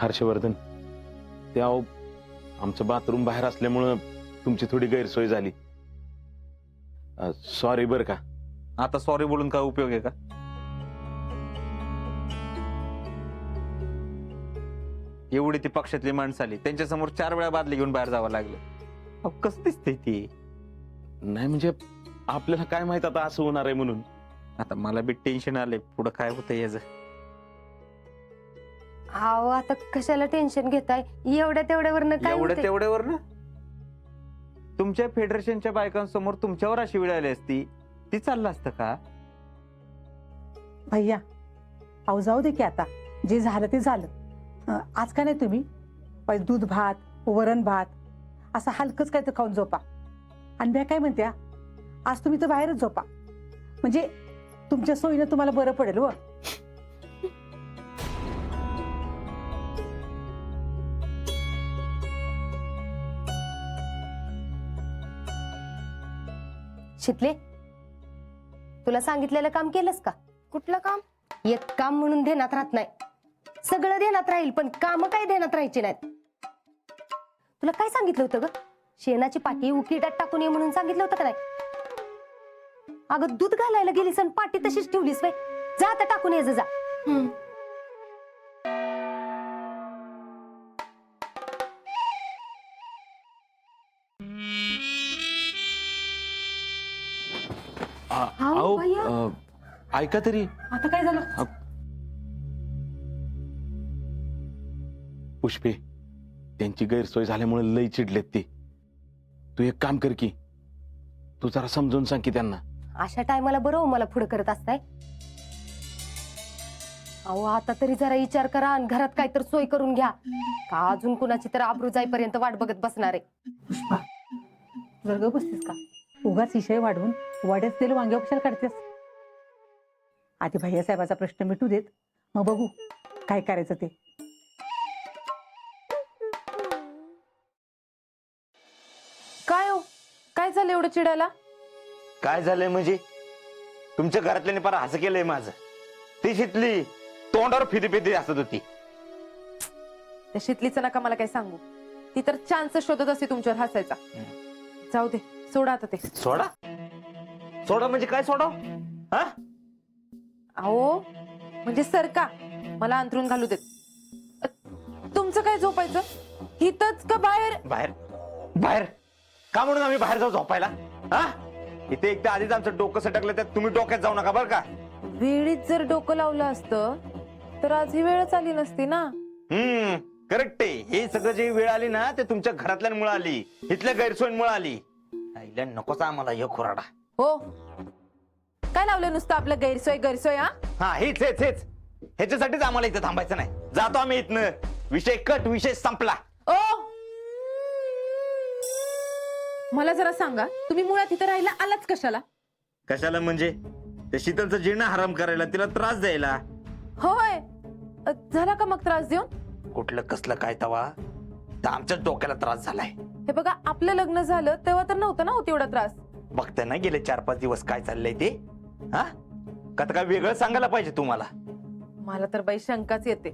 हर्षवर्धन, ते अहो आमचं बाथरूम बाहेर असल्यामुळं तुमची थोडी गैरसोय झाली. सॉरी बरं का. आता सॉरी बोलून काय उपयोग आहे का? एवढी ती पक्षातली माणसं आली, त्यांच्या समोर 4 वेळा बादली घेऊन बाहेर जावं लागलं. अहो कसं दिसतंय ती? नाही म्हणजे आपल्याला काय माहित आता असं होणार आहे म्हणून. आता मला बी टेन्शन आलंय, पुढं काय होतंय याचं. अहो आता कशाला टेन्शन घेताय? एवढ्या तेवढ्यावरनं काय एवढं होतंय? तेवढ्यावर ना तुमच्या फेडरेशनच्या बायकांसमोर तुमच्यावर अशी वेळ आली असती, ती चाललं असतं का? भैया अहो जाऊ दे की, आता जे झालं ते झालं. आज का नाही तुम्ही पहिले दूध भात, वरण भात असं हलकंच काय तर खाऊन झोपा. आणि मी काय म्हणते, आज तुम्ही तर बाहेरच झोपा, म्हणजे तुमच्या सोयीनं तुम्हाला बरं पडेल. व शितले, तुला सांगितलेलं काम केलंस का? कुठलं काम? एक काम म्हणून ध्यानात राहत नाही. सगळं ध्यानात राहील पण काम काय ध्यानात राहायची नाहीत. तुला काय सांगितलं होतं ग? शेणाची पाटी उकिटात टाकून ये म्हणून सांगितलं होतं का नाही? अगं दूध घालायला गेलीस आणि पाटी तशीच ठेवलीस. जा आता टाकून ये जा. अहो ऐका तरी. आता काय झालं? पुष्पे, त्यांची गैरसोय झाल्यामुळे लई चिडलेत ते. तू एक काम कर की, तू जरा समजून सांग की त्यांना. अशा टायमाला बरं मला पुढे करत असताय. अहो आता तरी जरा विचार करा आणि घरात काहीतरी सोय करून घ्या. का अजून कुणाची तर आबरू जाईपर्यंत वाट बघत बसणार आहे? पुष्पा जर ग बसतीस का? उगाच विषय वाढवून वाड्यात तेल वांग्या कशाला काढतेस? आधी भैया साहेबाचा प्रश्न मिटू देत, मग बघू काय करायचं ते. काय हो, काय झालं एवढं चिडायला? काय झालंय म्हणजे? तुमच्या घरातल्याने पार हसं केलंय माझं. ती शितली तोंडावर फिदी फिदी हसत होती. त्या शितलीचं नका मला काय सांगू. ती तर चान्स शोधत असते तुमच्यावर हसायचा. जाऊ दे, सोडा आता ते. सोडा सोडा म्हणजे काय सोडा? हा अहो म्हणजे सरका, मला अंथरून घालू देत. तुमचं काय झोपायचं हितच का बाहेर? बाहेर बाहेर का म्हणून आम्ही बाहेर जाऊ झोपायला? हा इथे एकदा आधीच आमचं डोकं सटकलं, त्यात तुम्ही डोक्यात जाऊ नका बरं का. वेळीच जर डोकं लावलं असतं तर आज ही वेळच आली नसती ना. करेक्ट आहे. हे सगळं जी वेळ आली ना ते तुमच्या घरातल्यांमुळे आली, इथल्या गैरसोयीमुळे आली. आईला नकोच आम्हाला हे खोराडा. हो, काय लावलं नुसतं आपलं गैरसोय गैरसोय? हा हेच हेच हेच ह्याच्यासाठीच आम्हाला इथं थांबायचं नाही. जातो आम्ही इथनं. विषय कट, विषय संपला. ओ मला जरा सांगा, तुम्ही मुळात इथं राहायला आलाच कशाला? कशाला म्हणजे? त्या शीतलचं जीर्ण हराम करायला, तिला त्रास द्यायला. होय, झाला का मग त्रास देऊन? कुठलं कसलं काय तवा, तर आमच्याच डोक्याला त्रास झालाय. हे बघा, आपलं लग्न झालं तेव्हा तर नव्हतं ना होत एवढा त्रास. बघताय ना गेले 4-5 दिवस काय चाललंय ते. हा का काय वेगळं सांगायला पाहिजे तुम्हाला? मला तर बाई शंकाच येते.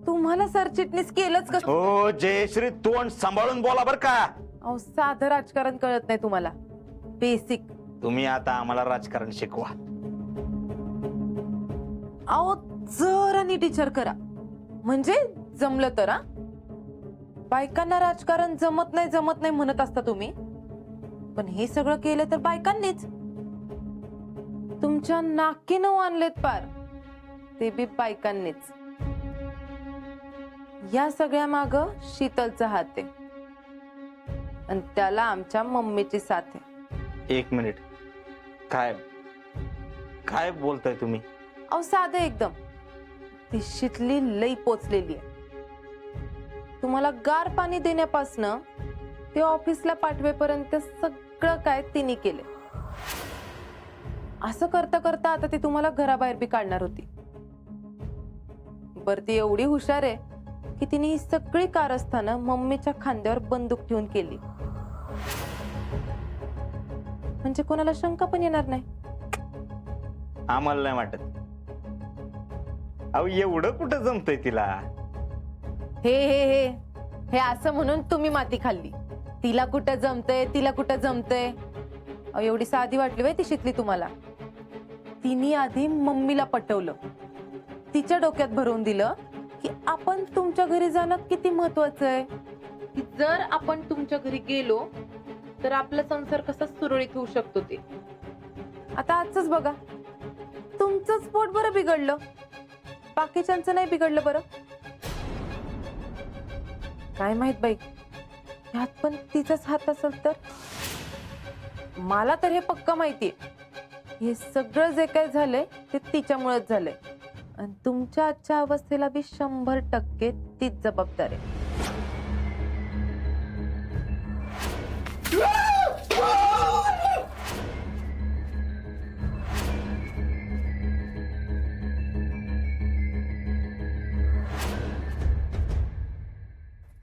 तुम्हाला सरचिटणीस केलंच कसं? हो जयश्री, तोंड सांभाळून बोला बर का. अहो साधं राजकारण कळत नाही तुम्हाला, बेसिक. तुम्ही आता आम्हाला राजकारण शिकवा. अहो जरा नीट विचार करा, म्हणजे जमलं तर. बायकांना राजकारण जमत नाही म्हणत असता तुम्ही, पण हे सगळं केलं तर बायकांनीच. तुमच्या नाकीनं आणलेत पार, ते बी बायकांनीच. या सगळ्या माग शीतलचा हात आहे आणि त्याला आमच्या मम्मीची साथ आहे. 1 मिनिट, काय काय बोलताय तुम्ही? अहो साधं एकदम. ती शितली लई पोचलेली आहे. तुम्हाला गार पाणी देण्यापासनं ते ऑफिसला पाठवेपर्यंत सगळं काय तिने केले. असं करता करता आता ती तुम्हाला घराबाहेर बी काढणार होती. बर ती एवढी हुशार आहे की तिने ही सगळी कारस्थानं मम्मीच्या खांद्यावर बंदूक ठेवून केली, म्हणजे कोणाला शंका पण येणार नाही. आम्हाला नाही वाटत. अहो एवढं कुठं जमतंय तिला? हे हे हे हे असं म्हणून तुम्ही माती खाल्ली. तिला कुठं जमतंय, तिला कुठं जमतंय. अहो, एवढी साधी वाटली वय ती शिकली तुम्हाला. तिने आधी मम्मीला पटवलं, तिच्या डोक्यात भरवून दिलं की आपण तुमच्या घरी जाणं किती महत्वाचं आहे, की जर आपण तुमच्या घरी गेलो तर आपला संसार कसा सुरळीत होऊ शकतो ते. आता आजच बघा, तुमचंच पोट बरं बिघडलं, बाकीच्यांचं नाही बिघडलं बरं. काय माहित बाई, ह्यात पण तिचाच हात असेल तर. मला तर हे पक्का माहितीये, हे सगळं जे काय झालंय ते तिच्यामुळेच झालंय. आणि तुमच्या आजच्या अवस्थेला बी 100% तीच जबाबदार आहे.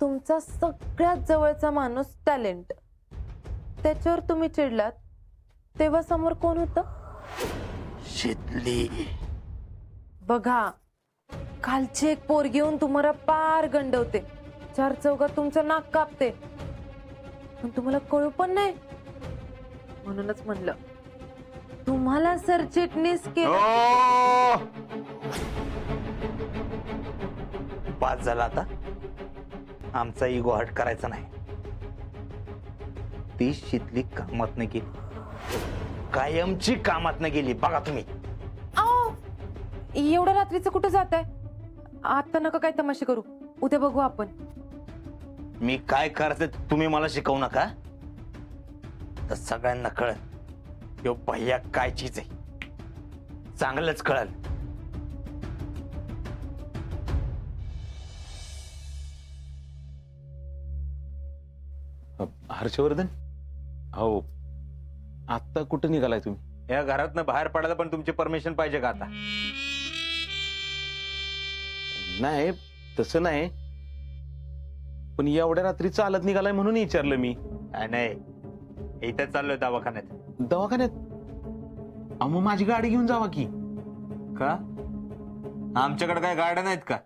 तुमचा सगळ्यात जवळचा माणूस टॅलेंट, त्याच्यावर तुम्ही चिडलात तेव्हा समोर कोण होतं? शितली. बघा, कालची एक पोरगी येऊन तुम्हाला पार गंडवते, 4 चौघात तुमचं नाक कापते, पण तुम्हाला कळू पण नाही. म्हणूनच म्हणलं तुम्हाला सरचिटणीस केलं. ओ! पास झाला आता. आमचा इगो हट करायचा नाही. ती शितली कामात न गेली, कायमची कामात न गेली. बघा तुम्ही. आओ, एवढ्या रात्रीचं कुठं जात आहे? आता नका काय तमाशे करू, उद्या बघू आपण. मी काय करते तुम्ही मला शिकवू नका. तर सगळ्यांना कळल यो भैया काय चीज आहे, चांगलंच कळल. हर्षवर्धन, हो आत्ता कुठं निघालाय तुम्ही? या घरातनं बाहेर पडायला पण तुमची परमिशन पाहिजे का आता? नाही तसं नाही, पण एवढ्या रात्री चालत निघालाय म्हणून विचारलं मी. नाही, इथं चाललोय दवाखान्यात. दवाखान्यात? अहो मग माझी गाडी घेऊन जावा की. का? आमच्याकडे काय गाड्या नाहीत का?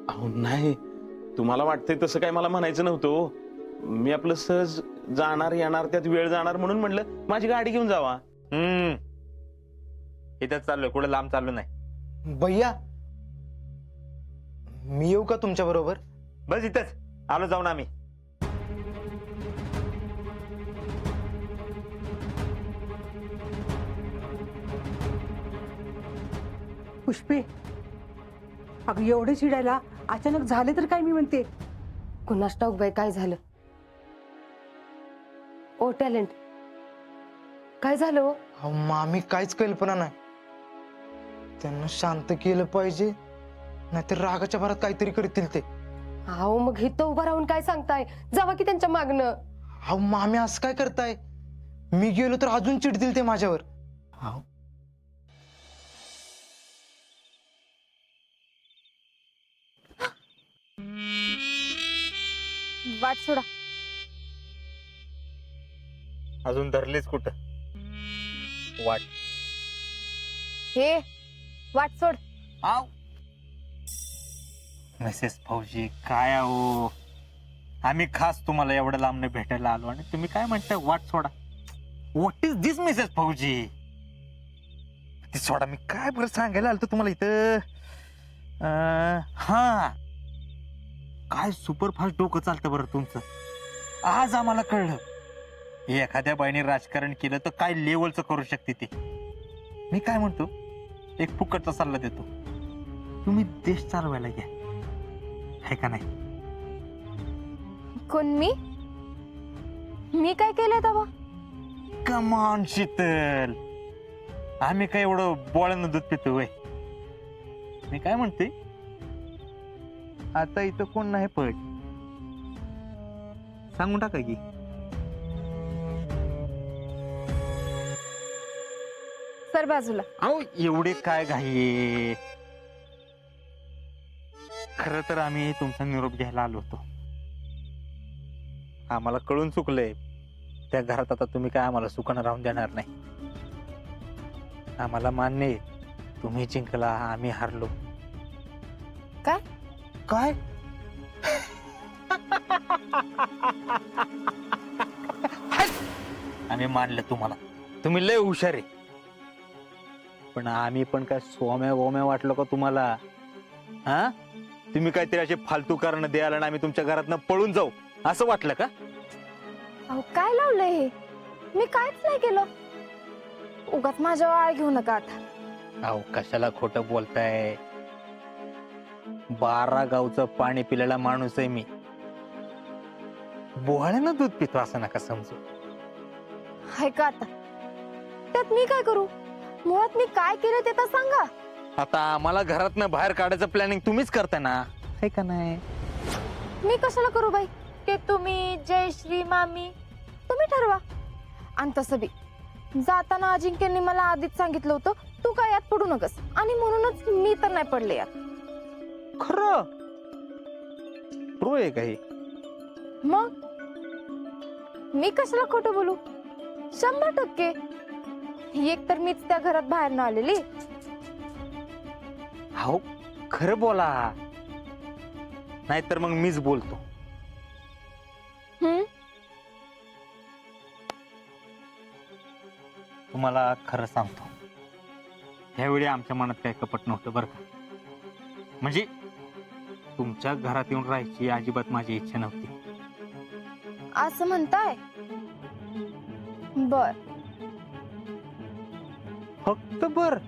अहो नाही, तुम्हाला वाटतंय तसं काय मला म्हणायचं नव्हतं हो. मी आपलं सहज जाणार येणार, त्यात वेळ जाणार म्हणून म्हणलं माझी गाडी घेऊन जावा. इथंच चाललोय, कुठे लांब चाललो नाही. भैया, मी येऊ का तुमच्या बरोबर? बस इथंच आलो जाऊन आम्ही. पुष्पे, अगं एवढे चिडायला अचानक झाले तर काय? मी म्हणते कुणास ठाऊक बाई काय झालं. ओ टॅलेंट, काय झालं हो? अहो मामी, काहीच कल्पना नाही. त्यांना शांत केलं पाहिजे, नाहीतर रागाच्या भरात काहीतरी करतील ते. अहो मग इथं उभं राहून काय सांगताय? जावा की त्यांच्या मागणं. अहो मामी, असं काय करताय? मी गेलो तर अजून चिडतील ते माझ्यावर. अहो वाट सोडा. अजून धरलीच कुठं वाट? हे वाट सोड. आव मिसेस फौजी, काय आहो, आम्ही खास तुम्हाला एवढं लांबने भेटायला आलो आणि तुम्ही काय म्हणताय वाट सोडा? व्हॉट इज दिस मिसेस फौजी? ती सोडा, मी काय बरं सांगायला आलो तुम्हाला इथं. हा, काय सुपरफास्ट डोकं चालतं बरं तुमचं. आज आम्हाला कळलं, एखाद्या बाईने राजकारण केलं तर काय लेवलचं करू शकते ते. मी काय म्हणतो, एक फुकटचा सल्ला देतो, तुम्ही देश चालवायला घ्या, आहे का नाही? कोण? मी काय केलंय तेव्हा? कमान शीतल, आम्ही काय एवढं बोळ्यानं दूध पितो वय? मी काय म्हणते, आता इथं कोण नाही पट, सांगून टाका की. सर बाजूला. अहो एवढे काय घाई? खर तर आम्ही तुमचा निरोप घ्यायला आलो होतो. आम्हाला कळून चुकलंय, त्या घरात आता तुम्ही काय आम्हाला सुखानं राहून देणार नाही. आम्हाला मान्य आहे, तुम्ही जिंकला आम्ही हारलो. काय? काय आम्ही मानलं तुम्हाला, तुम्ही लय हुशार आहे. पण आम्ही पण काय सोम्या वोम्या वाटलो का तुम्हाला? हा, तुम्ही काहीतरी असे फालतू कारण द्यायला आणि आम्ही तुमच्या घरातनं पळून जाऊ असं वाटलं का? अहो काय लावलंय हे? मी काहीच नाही केलं. उगाच माझ्यावर आळ घेऊ नका आता. अहो कशाला खोटं बोलताय? 12 गावचं पाणी पिलेला माणूस आहे मी. बोहाळ्यानं दूध पितो असं नका समजू. हाय का आता? त्यात मी काय करू? मुळात मी काय केलं ते तर सांगा. आता आम्हाला घरातनं बाहेर काढायचं प्लॅनिंग तुम्हीच करताय ना, आहे का नाही? मी कशाला करू बाई? ते तुम्ही, जयश्री, मामी तुम्ही ठरवा. आणि तसं बी जाताना अजिंक्यनी मला आधीच सांगितलं होतं तू काय यात पडू नकस, आणि म्हणूनच मी तर नाही पडले यात. खरं ट्रू आहे काही? मग मी कशाला खोटं बोलू? 100%. एक तर मीच त्या घरात बाहेर न आलेली. हो खरं बोला, नाहीतर मग मीच बोलतो. हम्म. तुम्हाला खरं सांगतो, ह्यावेळी आमच्या मनात काही कपट नव्हतं बरं का. म्हणजे तुमच्या घरात येऊन राहायची अजिबात माझी इच्छा नव्हती. असं म्हणताय? बर. फक्त बर.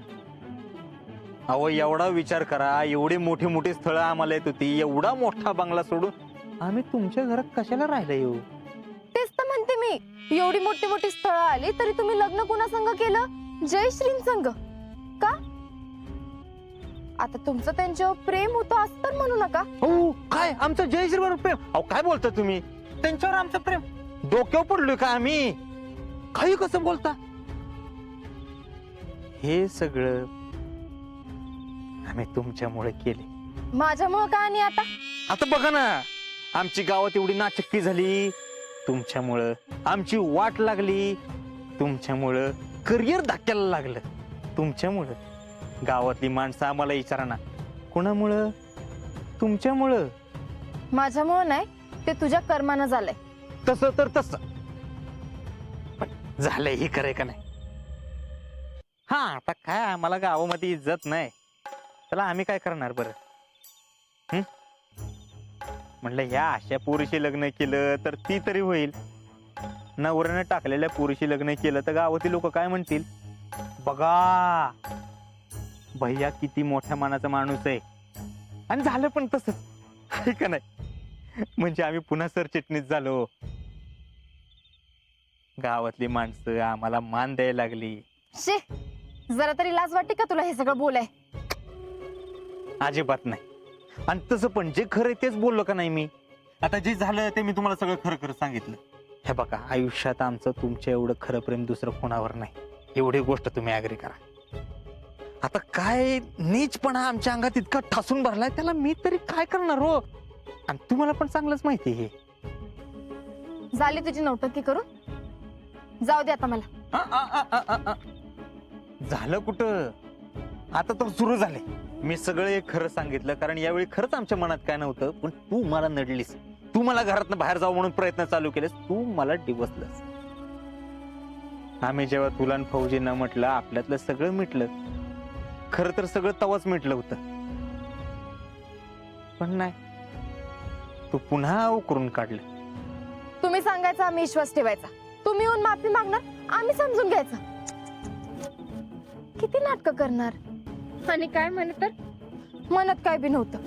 अहो एवढा विचार करा, एवढी मोठी मोठी स्थळं आम्हाला येत होती, एवढा मोठा बंगला सोडून आम्ही तुमच्या घरात कशाला राहिला येऊ? तेच तर म्हणते मी, एवढी मोठी मोठी स्थळं आली तरी तुम्ही लग्न कुणा संग केलं? जयश्रीं संग का? आता तुमचं त्यांच्यावर प्रेम होतं असं तर म्हणू नका. हो काय आमचं जयश्रीवर प्रेम? अहो काय बोलता तुम्ही? त्यांच्यावर आमचं प्रेम? डोक्यावर पडलोय का आम्ही? काही कसं बोलता? हे सगळं आम्ही तुमच्यामुळे केले. माझ्यामुळं का? आणि आता आता बघा ना, आमची गावात एवढी नाचक्की झाली तुमच्यामुळं, आमची वाट लागली तुमच्यामुळं, करिअर धक्क्याला लागलं तुमच्यामुळं. गावातली माणसं आम्हाला विचारा ना, कोणामुळं? तुमच्यामुळं. माझ्यामुळं नाही, ते तुझ्या कर्मानं झालंय. तसं तर तसं, पण झालंय हे खरंय का नाही? हा आता काय, आम्हाला गावामध्ये इज्जत नाही, त्याला आम्ही काय करणार बरं? म्हणलं ह्या अशा पोरीशी लग्न केलं तर ती तरी होईल, नवऱ्यानं टाकलेल्या पोरीशी लग्न केलं तर गावातील लोक काय म्हणतील? बघा भैया किती मोठ्या मनाचा माणूस आहे. आणि झालं पण तसंच, आहे का नाही? म्हणजे आम्ही पुन्हा सरचिटणीस झालो. गावातली माणसं आम्हाला मान द्यायला लागली. शे, जरा तरी लाज वाटते का तुला हे सगळं बोलाय? अजिबात नाही. आणि तसं पण जे खरं तेच बोललो का नाही मी? आता जे झालं ते मी तुम्हाला सगळं खरं खरं सांगितलं. हे बघा, आयुष्यात आमचं तुमच्या एवढं खरं प्रेम दुसरं कोणावर नाही, एवढी गोष्ट तुम्ही ऍग्री करा. आता काय नीचपणा आमच्या अंगात इतका ठासून भरलाय, त्याला मी तरी काय करणार हो? आणि तुम्हाला पण चांगलंच माहिती आहे. झाली तुझी नौटंकी करून, जाऊ दे आता मला. झालं कुठं, आता तर सुरू झाले. मी सगळं एक खरं सांगितलं, कारण यावेळी खरंच आमच्या मनात काय नव्हतं. पण तू मला नडलीस, तू मला घरातनं बाहेर जाऊ म्हणून प्रयत्न चालू केलेस, तू मला डिवसलंस. आम्ही जेव्हा तुला आणि फौजींना म्हटलं आपल्यातलं सगळं मिटलं, खरं तर सगळं तवाच मिटलं होतं. पण नाही, तू पुन्हा उकरून काढलं. तुम्ही सांगायचं, आम्ही विश्वास ठेवायचा. तुम्ही येऊन माफी मागणार, आम्ही समजून घ्यायचं. किती नाटकं करणार? आणि काय म्हणे तर मनात काय बी नव्हतं.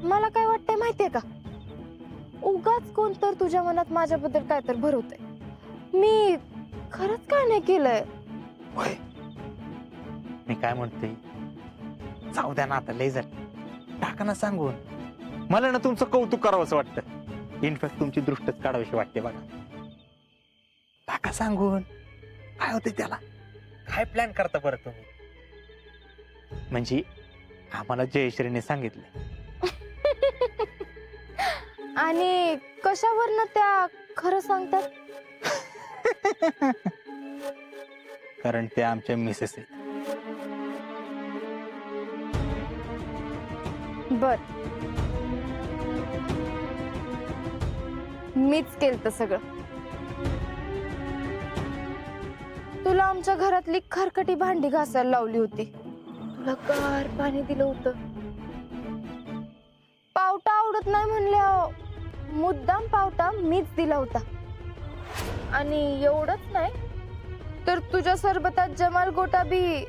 मला काय वाटतंय माहितीये का? उगाच कोण तर तुझ्या मनात माझ्याबद्दल काय तर भरवतंय. मी खरंच काय नाही केलंय. होय, मी काय म्हणते, जाऊ द्या ना आता, लय झालं. टाका ना सांगून. मला ना तुमचं कौतुक करावं असं वाटतं. इनफॅक्ट तुमची दृष्टच काढावीशी वाटते बघा. टाका सांगून. काय होते त्याला? काय प्लॅन करता बरं तुम्ही? म्हणजे आम्हाला जयश्रीने सांगितले. आणि कशावरनं त्या खरं सांगतात? कारण ते आमच्या मिसेस आहेत. बर, मीच केलं सगळं. तुला आमच्या घरातली खरकटी भांडी घासायला लावली होती, तुला गार पाणी दिलं होतं, पावटा आवडत नाही म्हणल्या मुद्दाम पावटा मीच दिला होता. आणि एवढंच नाही तर तुझ्या सरबतात जमाल गोटा बी.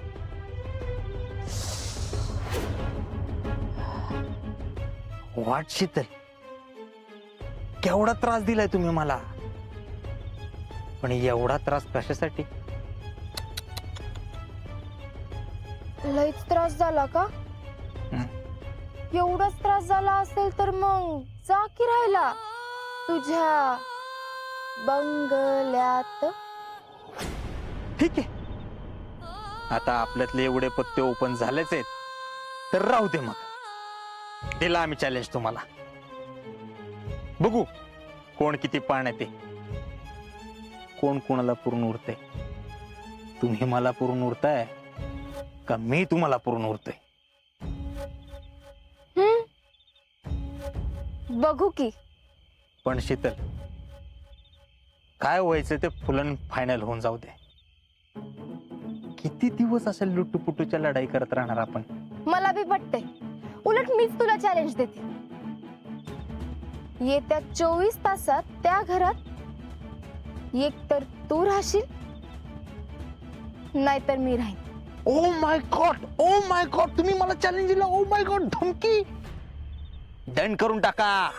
वाट शीतल, केवढा त्रास दिलाय तुम्ही मला, पण एवढा त्रास कशासाठी? लईच त्रास झाला का? एवढाच त्रास झाला असेल तर मग जा की राहिला तुझ्या बंगल्यात. ठीक आहे, आता आपल्यातले एवढे पत्ते ओपन झालेच आहेत तर राहू दे. मग दिला आम्ही चॅलेंज तुम्हाला, बघू कोण किती पाण्यात आहे, कोण कोणाला पुरून उरते. तुम्ही मला पुरून उरताय का मी तुम्हाला पुरून उरतोय? बघू की. पण शीतल, काय व्हायचं ते फुलन फायनल होऊन जाऊ दे. किती दिवस असेल लुटूपुटूच्या लढाई करत राहणार आपण? मला बी पटते, उलट मीच तुला चॅलेंज देते. येत्या 24 तासात त्या घरात एक तर तू राहशील नाहीतर मी राहीन. ओ माय गॉड, तुम्ही मला चॅलेंज दिला. ओ माय गॉड, धमकी डन करून टाका.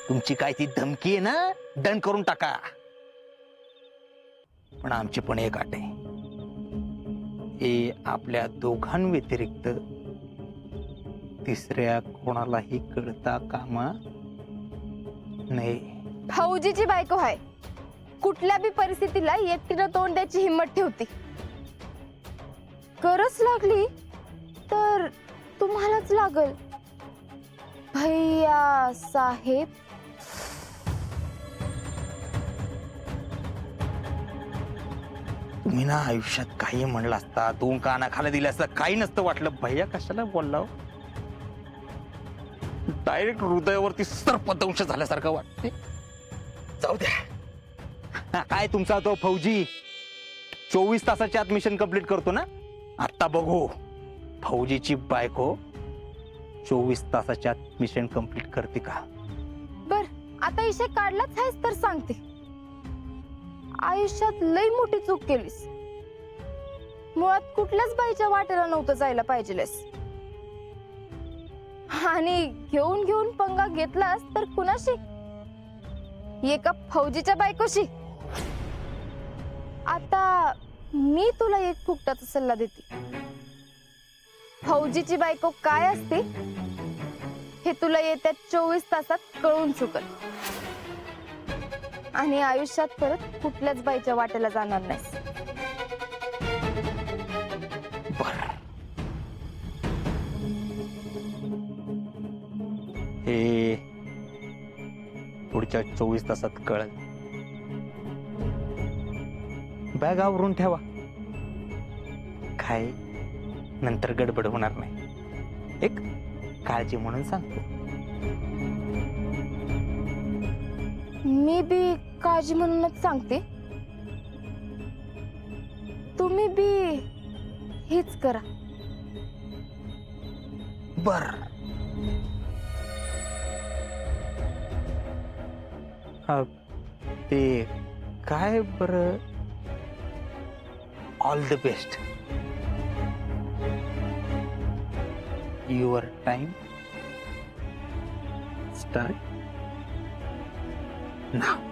तुमची काय ती धमकी आहे ना, डन करून टाका. पण आमची पण एक अट आहे, हे आपल्या दोघांव्यतिरिक्त तिसऱ्या कोणालाही कळता कामा नाही. फौजीची बायको आहे, कुठल्या बी परिस्थितीला एकटीनं तोंड द्यायची हिंमत ठेवती. गरज लागली तर तुम्हालाच लागल भैया साहेब. तुम्ही ना आयुष्यात काही म्हणलं असता, 2 कानाखाली दिले असता, काही नसतं वाटलं. भैया कशाला बोलला? डायरेक्ट हृदयावरती सर्पदंश झाल्यासारखं वाटते. जाऊ द्या. काय तुमचा तो फौजी 24 तासाच्या आत मिशन कंप्लीट करतो ना? आता बघू फौजीची बायको 24 तासाच्या आत मिशन कंप्लीट करते का? बर, आता विषय काढलाच आहेस तर सांगते, आयुष्यात लई मोठी चूक केलीस. मुळात कुठल्याच बाईच्या वाटेला नव्हतं जायला पाहिजेलेस. आणि घेऊन घेऊन पंगा घेतलास तर कुणाशी? एका फौजीच्या बायकोशी. आता मी तुला एक फुकटाचा सल्ला देते. फौजीची बायको काय असते हे तुला येत्या 24 तासात कळून चुकल. आणि आयुष्यात परत कुठल्याच बाईच्या वाटेला जाणार नाहीस. हे पुढच्या 24 तासात कळेल. बॅग आवरून ठेवा, काय नंतर गडबड होणार नाही. एक काळजी म्हणून सांगतो. मी बी काळजी म्हणूनच सांगते, तुम्ही बी हेच करा. बर, ते काय बर, all the best. Your time start now.